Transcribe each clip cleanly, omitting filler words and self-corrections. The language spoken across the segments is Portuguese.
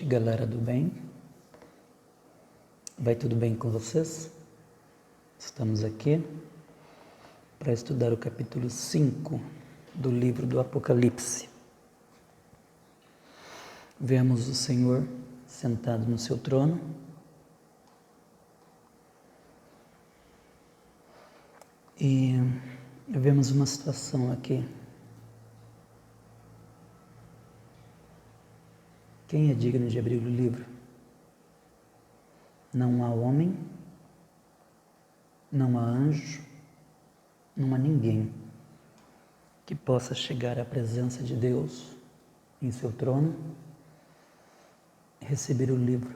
noite, galera do bem. Vai tudo bem com vocês? Estamos aqui para estudar o capítulo 5 do livro do Apocalipse. Vemos o Senhor sentado no seu trono e vemos uma situação aqui. Quem é digno de abrir o livro? Não há homem, não há anjo, não há ninguém que possa chegar à presença de Deus em seu trono e receber o livro.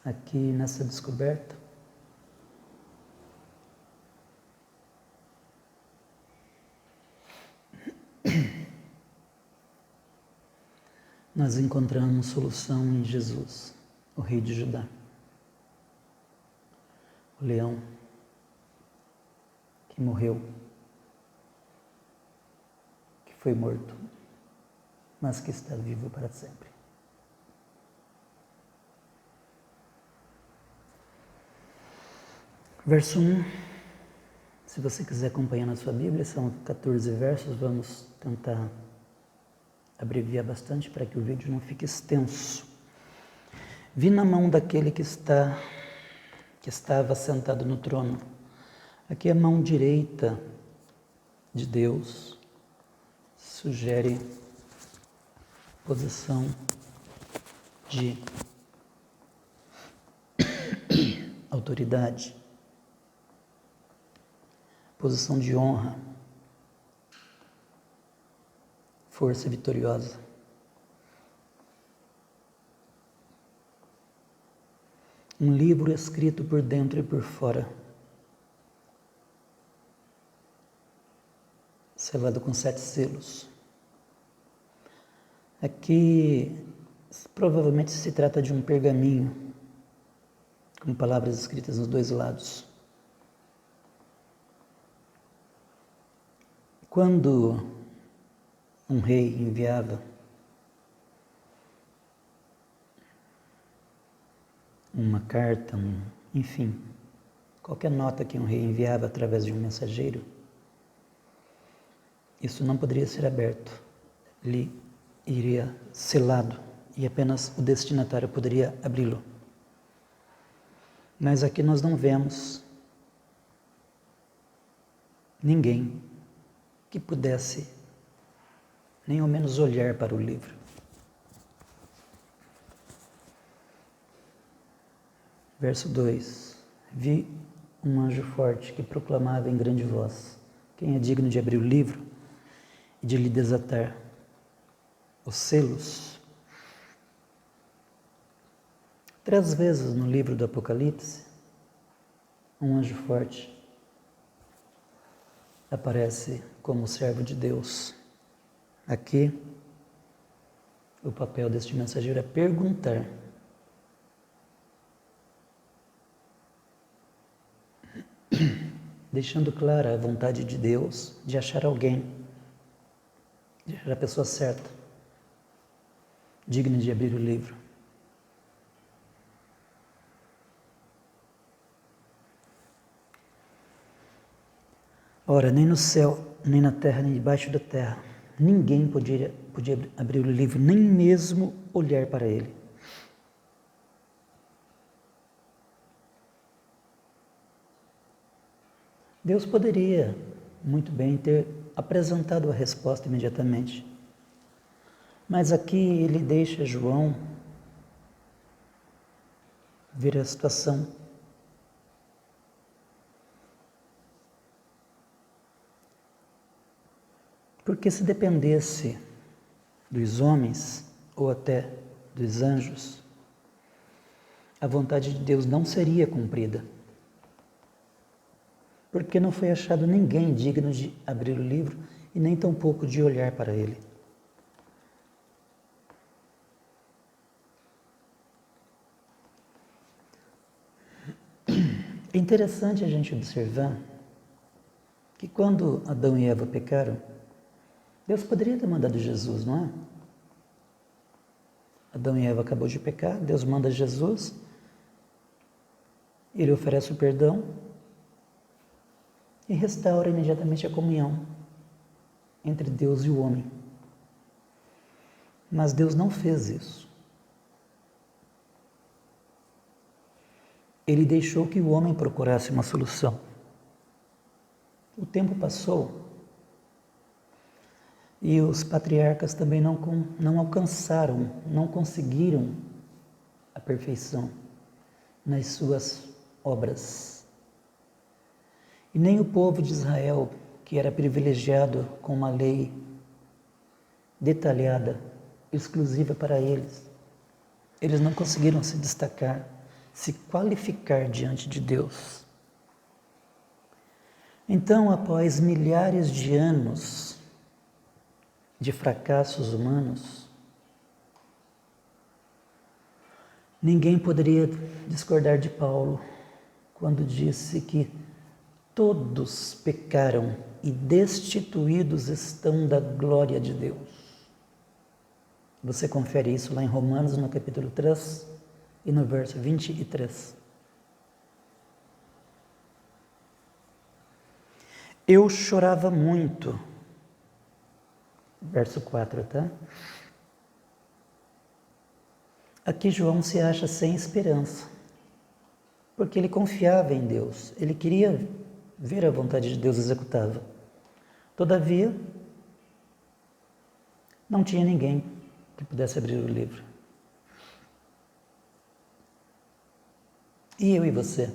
Aqui nessa descoberta, nós encontramos solução em Jesus, o Rei de Judá, o leão que morreu, que foi morto, mas que está vivo para sempre. Verso 1, se você quiser acompanhar na sua Bíblia, são 14 versos, vamos tentar abreviar bastante para que o vídeo não fique extenso. Vi na mão daquele que estava sentado no trono. Aqui a mão direita de Deus sugere posição de autoridade, posição de honra, força vitoriosa. Um livro escrito por dentro e por fora, selado com 7 selos. Aqui provavelmente se trata de um pergaminho, com palavras escritas nos 2 lados. Quando um rei enviava uma carta, enfim, qualquer nota que um rei enviava através de um mensageiro, isso não poderia ser aberto, ele iria selado e apenas o destinatário poderia abri-lo. Mas aqui nós não vemos ninguém que pudesse nem ao menos olhar para o livro. Verso 2. Vi um anjo forte que proclamava em grande voz: quem é digno de abrir o livro e de lhe desatar os selos? 3 vezes no livro do Apocalipse, um anjo forte aparece como servo de Deus. Aqui, o papel deste mensageiro é perguntar. Deixando clara a vontade de Deus de achar alguém, de achar a pessoa certa, digna de abrir o livro. Ora, nem no céu, nem na terra, nem debaixo da terra, ninguém podia abrir o livro, nem mesmo olhar para ele. Deus poderia muito bem ter apresentado a resposta imediatamente, mas aqui ele deixa João ver a situação. Porque se dependesse dos homens ou até dos anjos, a vontade de Deus não seria cumprida. Porque não foi achado ninguém digno de abrir o livro e nem tampouco de olhar para ele. É interessante a gente observar que quando Adão e Eva pecaram, Deus poderia ter mandado Jesus, não é? Adão e Eva acabou de pecar, Deus manda Jesus, ele oferece o perdão e restaura imediatamente a comunhão entre Deus e o homem. Mas Deus não fez isso. Ele deixou que o homem procurasse uma solução. O tempo passou e os patriarcas também não alcançaram, não conseguiram a perfeição nas suas obras. E nem o povo de Israel, que era privilegiado com uma lei detalhada, exclusiva para eles, eles não conseguiram se destacar, se qualificar diante de Deus. Então, após milhares de anos de fracassos humanos, ninguém poderia discordar de Paulo quando disse que todos pecaram e destituídos estão da glória de Deus. Você confere isso lá em Romanos, no capítulo 3 e no verso 23. Eu chorava muito. Verso 4, tá? Aqui João se acha sem esperança, porque ele confiava em Deus, ele queria ver a vontade de Deus executada. Todavia, não tinha ninguém que pudesse abrir o livro. E eu e você?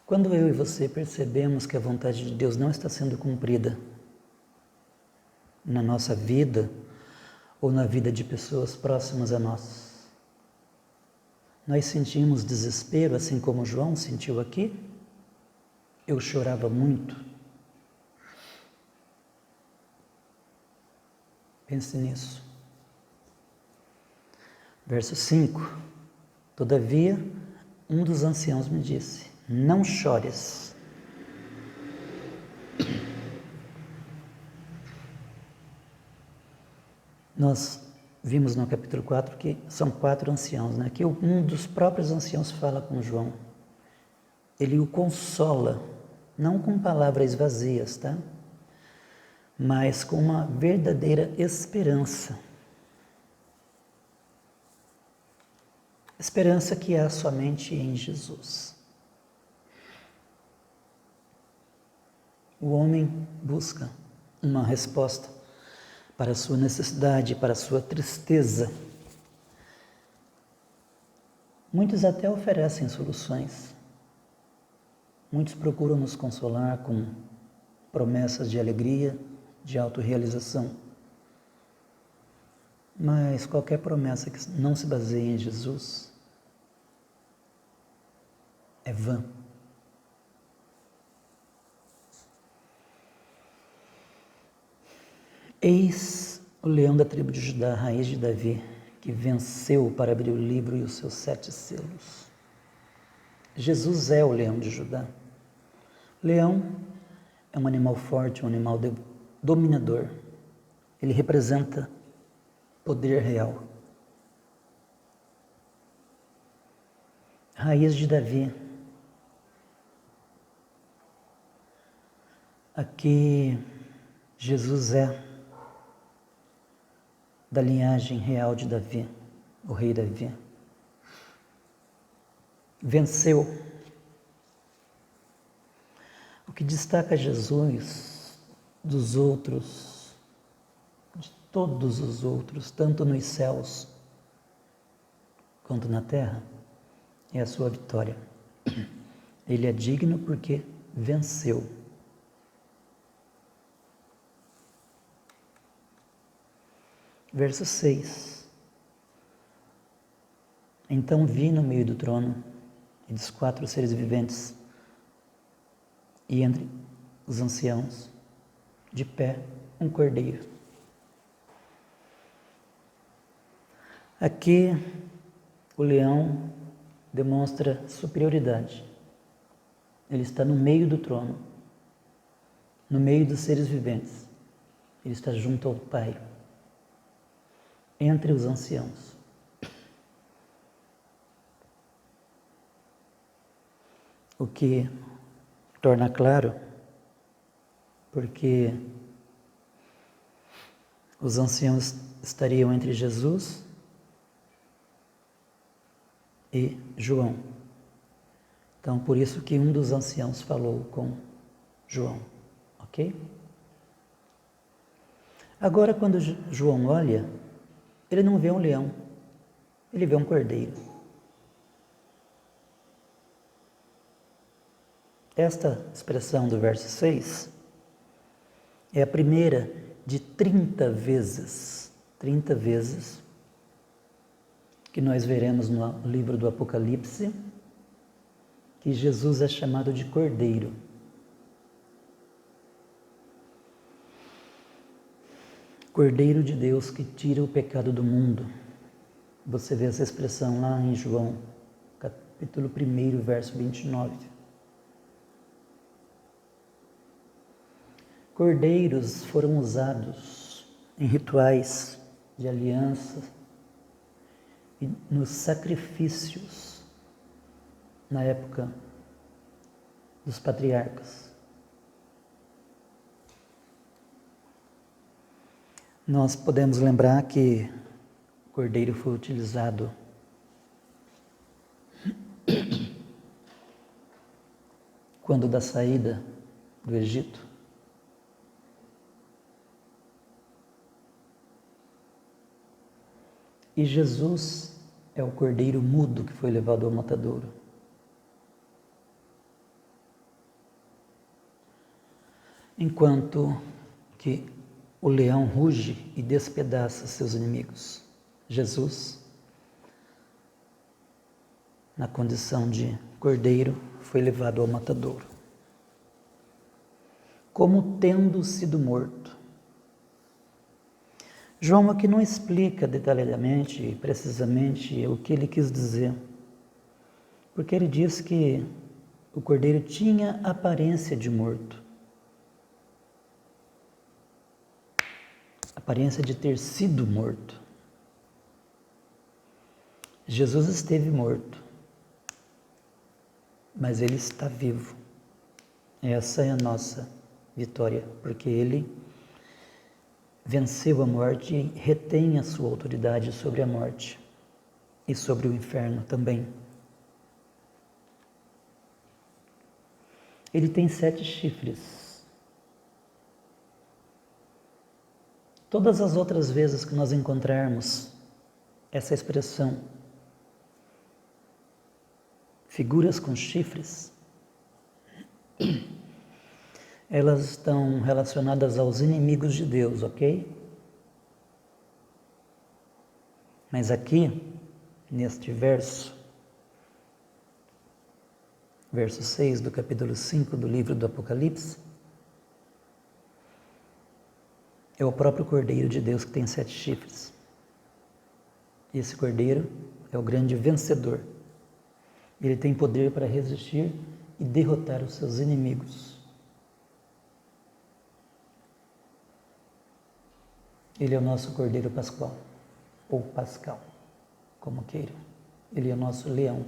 Quando eu e você percebemos que a vontade de Deus não está sendo cumprida na nossa vida ou na vida de pessoas próximas a nós, nós sentimos desespero, assim como João sentiu aqui? Eu chorava muito. Pense nisso. Verso 5. Todavia, um dos anciãos me disse: não chores. Nós vimos no capítulo 4 que são 4 anciãos, né? Que um dos próprios anciãos fala com João. Ele o consola, não com palavras vazias, tá? Mas com uma verdadeira esperança. Esperança que há somente em Jesus. O homem busca uma resposta para a sua necessidade, para a sua tristeza. Muitos até oferecem soluções. Muitos procuram nos consolar com promessas de alegria, de autorrealização. Mas qualquer promessa que não se baseie em Jesus é vã. Eis o leão da tribo de Judá, a raiz de Davi, que venceu para abrir o livro e os seus 7 selos. Jesus é o leão de Judá. Leão é um animal forte, um animal dominador. Ele representa poder real. Raiz de Davi. Aqui Jesus é da linhagem real de Davi, o rei Davi. Venceu. O que destaca Jesus dos outros, de todos os outros, tanto nos céus quanto na terra, é a sua vitória. Ele é digno porque venceu. Verso 6. Então vi no meio do trono e dos 4 seres viventes e entre os anciãos, de pé, um cordeiro. Aqui o leão demonstra superioridade. Ele está no meio do trono, no meio dos seres viventes. Ele está junto ao Pai, entre os anciãos. O que torna claro, porque os anciãos estariam entre Jesus e João. Então, por isso que um dos anciãos falou com João, ok? Agora, quando João olha, ele não vê um leão, ele vê um cordeiro. Esta expressão do verso 6 é a primeira de 30 vezes que nós veremos no livro do Apocalipse, que Jesus é chamado de Cordeiro. Cordeiro de Deus que tira o pecado do mundo. Você vê essa expressão lá em João, capítulo 1, verso 29. Cordeiros foram usados em rituais de aliança e nos sacrifícios na época dos patriarcas. Nós podemos lembrar que o cordeiro foi utilizado quando da saída do Egito. E Jesus é o cordeiro mudo que foi levado ao matadouro. Enquanto que o leão ruge e despedaça seus inimigos, Jesus, na condição de cordeiro, foi levado ao matadouro, como tendo sido morto. João aqui não explica detalhadamente e precisamente o que ele quis dizer, porque ele diz que o cordeiro tinha aparência de morto, aparência de ter sido morto. Jesus esteve morto, mas ele está vivo. Essa é a nossa vitória, porque ele venceu a morte e retém a sua autoridade sobre a morte e sobre o inferno também. Ele tem 7 chifres. Todas as outras vezes que nós encontrarmos essa expressão, figuras com chifres, elas estão relacionadas aos inimigos de Deus, ok? Mas aqui, neste verso 6 do capítulo 5 do livro do Apocalipse, é o próprio Cordeiro de Deus que tem 7 chifres. E esse Cordeiro é o grande vencedor. Ele tem poder para resistir e derrotar os seus inimigos. Ele é o nosso Cordeiro Pascual, ou Pascal, como queiram. Ele é o nosso leão.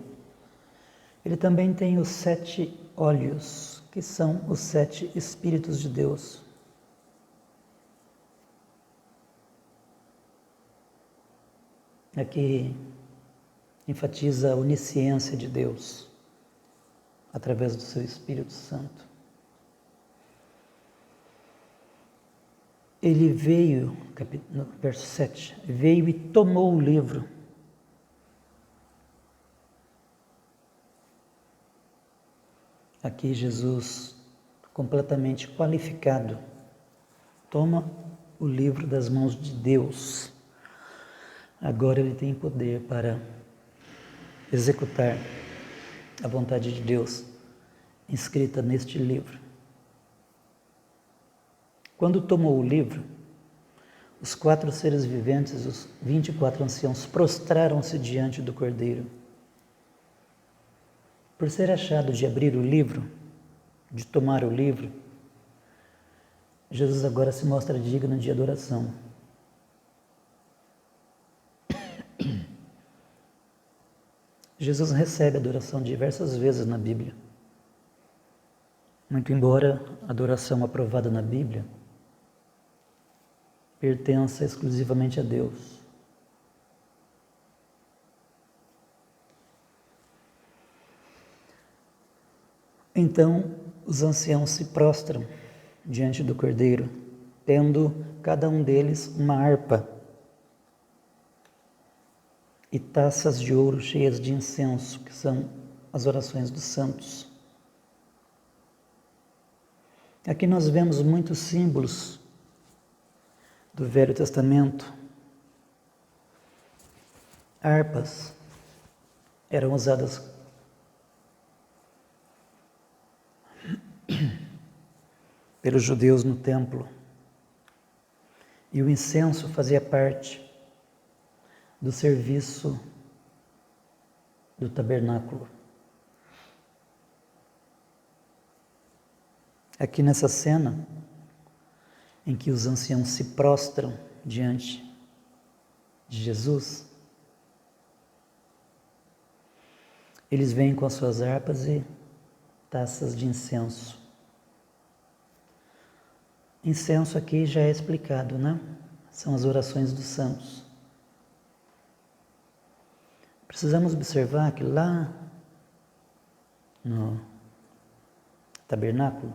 Ele também tem os 7 olhos, que são os 7 Espíritos de Deus. Aqui enfatiza a onisciência de Deus, através do seu Espírito Santo. Ele veio, no verso 7, veio e tomou o livro. Aqui Jesus, completamente qualificado, toma o livro das mãos de Deus. Agora ele tem poder para executar a vontade de Deus inscrita neste livro. Quando tomou o livro, os 4 seres viventes, os 24 anciãos, prostraram-se diante do Cordeiro. Por ser achado de abrir o livro, de tomar o livro, Jesus agora se mostra digno de adoração. Jesus recebe adoração diversas vezes na Bíblia. Muito embora a adoração aprovada na Bíblia pertença exclusivamente a Deus. Então, os anciãos se prostram diante do Cordeiro, tendo cada um deles uma harpa e taças de ouro cheias de incenso, que são as orações dos santos. Aqui nós vemos muitos símbolos do Velho Testamento. Harpas eram usadas pelos judeus no templo, e o incenso fazia parte do serviço do tabernáculo. Aqui nessa cena, em que os anciãos se prostram diante de Jesus, eles vêm com as suas harpas e taças de incenso. Incenso aqui já é explicado, né? São as orações dos santos. Precisamos observar que lá no tabernáculo,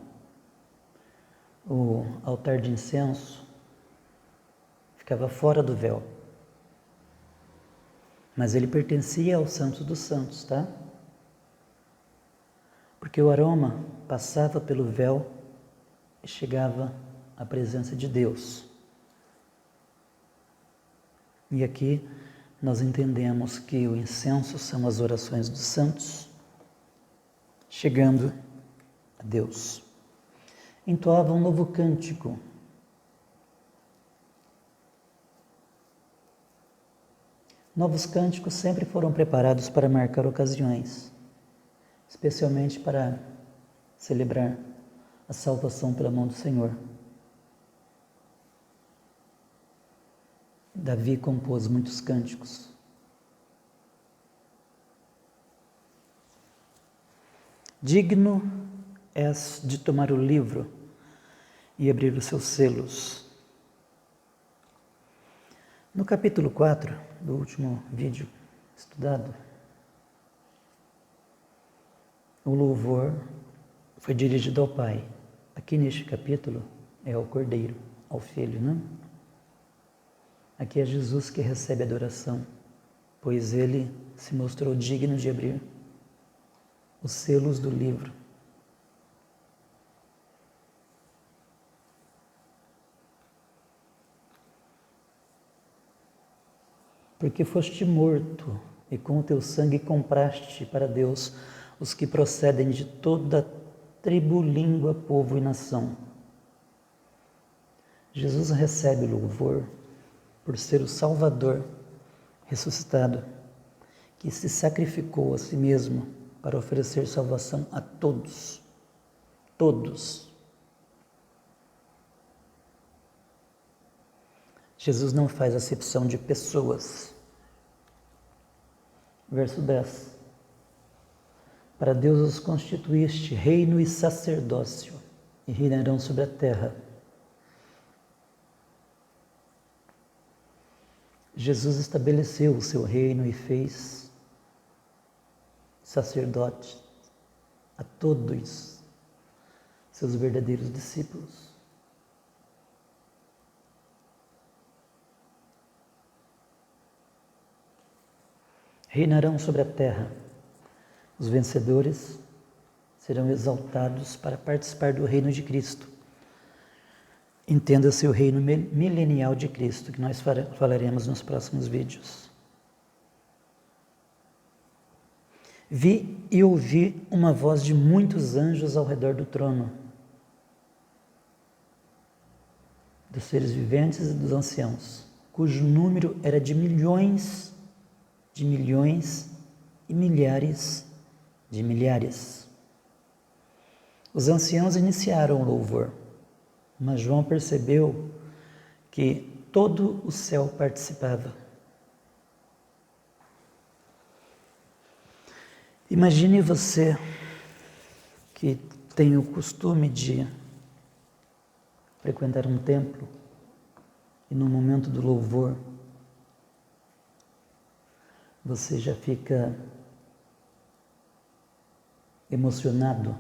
o altar de incenso ficava fora do véu, mas ele pertencia ao Santo dos Santos, tá? Porque o aroma passava pelo véu e chegava à presença de Deus. E aqui nós entendemos que o incenso são as orações dos santos, chegando a Deus. Entoava um novo cântico. Novos cânticos sempre foram preparados para marcar ocasiões, especialmente para celebrar a salvação pela mão do Senhor. Davi compôs muitos cânticos. Digno és de tomar o livro e abrir os seus selos. No capítulo 4 do último vídeo estudado, o louvor foi dirigido ao Pai. Aqui neste capítulo é ao Cordeiro, ao Filho, né? Aqui é Jesus que recebe a adoração, pois ele se mostrou digno de abrir os selos do livro. Porque foste morto e com o teu sangue compraste para Deus os que procedem de toda tribo, língua, povo e nação. Jesus recebe louvor por ser o Salvador ressuscitado, que se sacrificou a si mesmo para oferecer salvação a todos. Todos. Jesus não faz acepção de pessoas. Verso 10. Para Deus os constituíste reino e sacerdócio, e reinarão sobre a terra. Jesus estabeleceu o seu reino e fez sacerdotes a todos seus verdadeiros discípulos. Reinarão sobre a terra. Os vencedores serão exaltados para participar do reino de Cristo. Entenda-se o reino milenial de Cristo, que nós falaremos nos próximos vídeos. Vi e ouvi uma voz de muitos anjos ao redor do trono, dos seres viventes e dos anciãos, cujo número era de milhões e milhares de milhares. Os anciãos iniciaram o louvor. mas João percebeu que todo o céu participava. Imagine você que tem o costume de frequentar um templo e no momento do louvor você já fica emocionado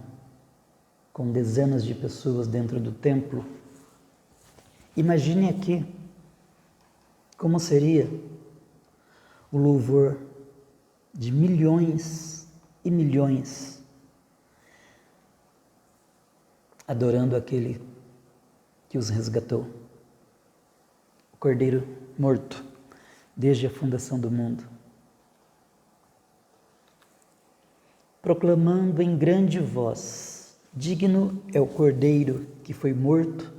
com dezenas de pessoas dentro do templo. Imagine aqui como seria o louvor de milhões e milhões adorando aquele que os resgatou, o Cordeiro morto desde a fundação do mundo, proclamando em grande voz: digno é o Cordeiro que foi morto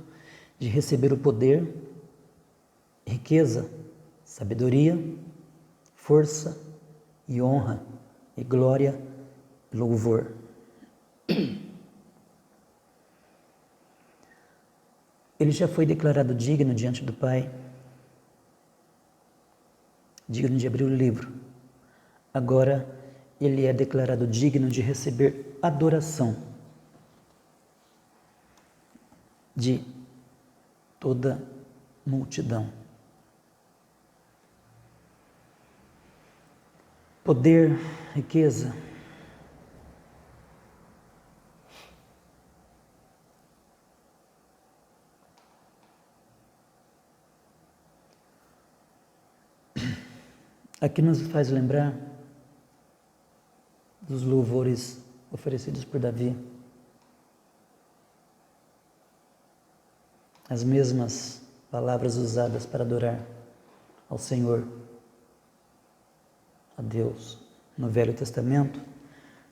de receber o poder, riqueza, sabedoria, força e honra e glória e louvor. Ele já foi declarado digno diante do Pai, digno de abrir o livro. Agora ele é declarado digno de receber adoração de toda multidão. Poder, riqueza, aqui nos faz lembrar dos louvores oferecidos por Davi. As mesmas palavras usadas para adorar ao Senhor, a Deus, no Velho Testamento,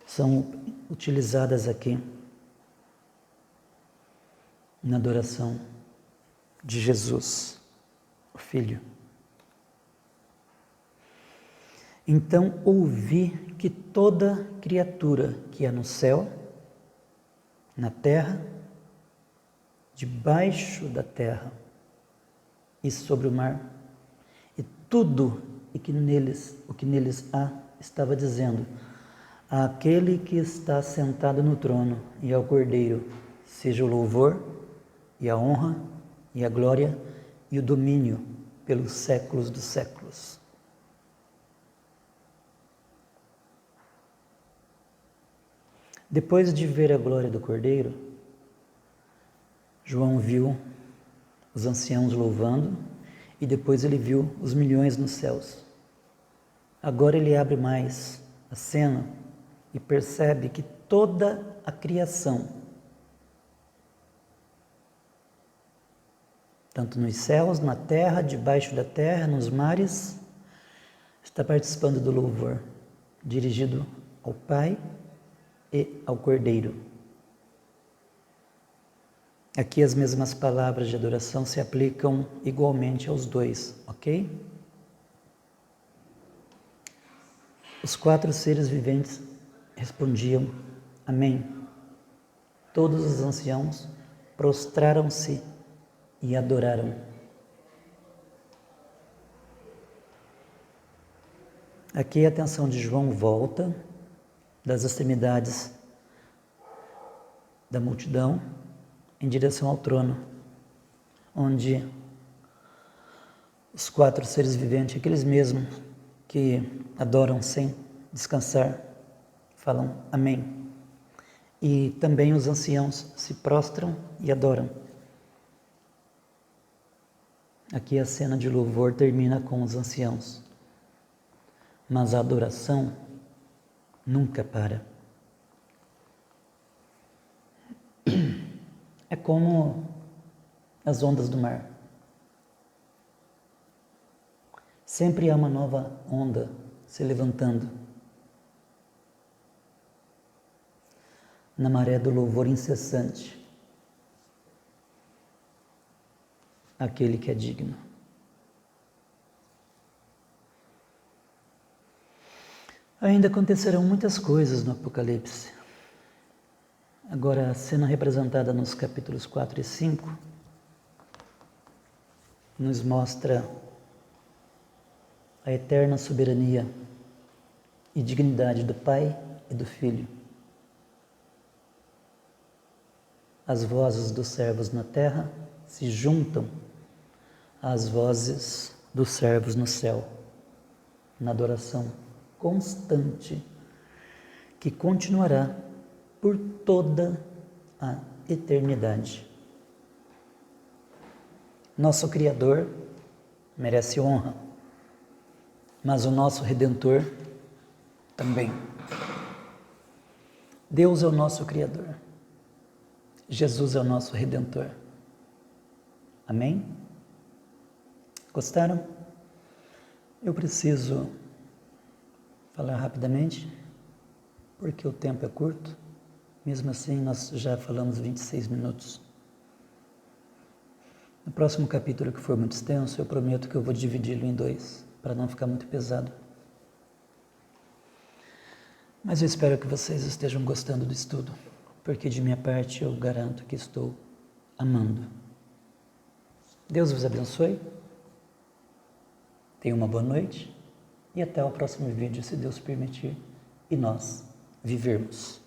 são utilizadas aqui na adoração de Jesus, o Filho. Então ouvi que toda criatura que há no céu, na terra, debaixo da terra e sobre o mar, e tudo o que neles há, estava dizendo: àquele que está sentado no trono e ao Cordeiro seja o louvor e a honra e a glória e o domínio pelos séculos dos séculos. Depois de ver a glória do Cordeiro, João viu os anciãos louvando e depois ele viu os milhões nos céus. Agora ele abre mais a cena e percebe que toda a criação, tanto nos céus, na terra, debaixo da terra, nos mares, está participando do louvor, dirigido ao Pai e ao Cordeiro. Aqui as mesmas palavras de adoração se aplicam igualmente aos dois, ok? Os 4 seres viventes respondiam: amém. Todos os anciãos prostraram-se e adoraram. Aqui a atenção de João volta das extremidades da multidão em direção ao trono, onde os 4 seres viventes, aqueles mesmos que adoram sem descansar, falam amém. E também os anciãos se prostram e adoram. Aqui a cena de louvor termina com os anciãos, mas a adoração nunca para. É como as ondas do mar. Sempre há uma nova onda se levantando na maré do louvor incessante àquele que é digno. Ainda acontecerão muitas coisas no Apocalipse. Agora, a cena representada nos capítulos 4 e 5 nos mostra a eterna soberania e dignidade do Pai e do Filho. As vozes dos servos na terra se juntam às vozes dos servos no céu, na adoração constante que continuará por toda a eternidade. Nosso Criador merece honra, mas o nosso Redentor também. Deus é o nosso Criador. Jesus é o nosso Redentor. Amém? Gostaram? Eu preciso falar rapidamente, porque o tempo é curto. Mesmo assim, nós já falamos 26 minutos. No próximo capítulo, que for muito extenso, eu prometo que eu vou dividi-lo em 2, para não ficar muito pesado. Mas eu espero que vocês estejam gostando do estudo, porque de minha parte eu garanto que estou amando. Deus vos abençoe, tenha uma boa noite e até o próximo vídeo, se Deus permitir e nós vivermos.